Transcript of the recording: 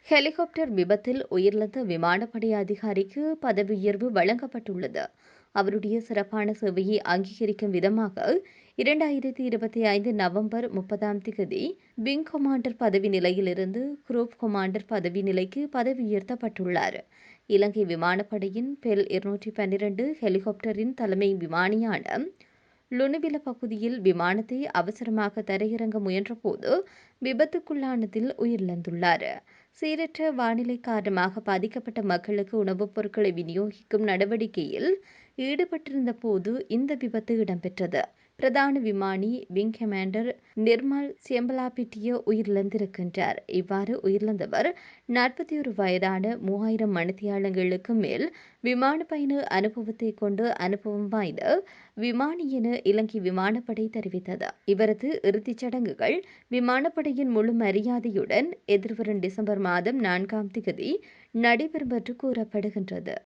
Helicopter விபத்தில் உயிரிழந்த விமானப்படை அதிகாரிக்கு பதவி உயர்வு வழங்கப்பட்டுள்ளது. அவருடைய சிறப்பான சேவையை அங்கீகரிக்கும் விதமாக 2025 நவம்பர் 30 விங் கமாண்டர் பதவி நிலையிலிருந்து குரூப் கமாண்டர் பதவி நிலைக்கு பதவி உயர்த்தப்பட்டுள்ளார். இலங்கை விமானப்படையின் பெல் 212 ஹெலிகாப்டரின் தலைமை விமானியான லுணுவில பகுதியில் விமானத்தை அவசரமாக தரையிறங்க முயன்றபோது விபத்துக்குள்ளானதில் உயிரிழந்துள்ளார். சீரற்ற வானிலை காரணமாக பாதிக்கப்பட்ட மக்களுக்கு உணவுப் பொருட்களை விநியோகிக்கும் நடவடிக்கையில் ஈடுபட்டிருந்த போது இந்த விபத்து இடம்பெற்றது. பிரதான விமானி விங் கமாண்டர் நிர்மல் சியம்பலாபிட்டிய உயிரிழந்திருக்கின்றார். இவ்வாறு உயிரிழந்தவர் 41 வயதான 3000 மணித்தியாலங்களுக்கு மேல் விமான பயண அனுபவத்தை கொண்டு அனுபவம் வாய்ந்த விமானி என இலங்கை விமானப்படை தெரிவித்தது. இவரது இறுதிச் சடங்குகள் விமானப்படையின் முழு மரியாதையுடன் எதிர்வரும் டிசம்பர் மாதம் 4 நடைபெறும் என்று கூறப்படுகின்றது.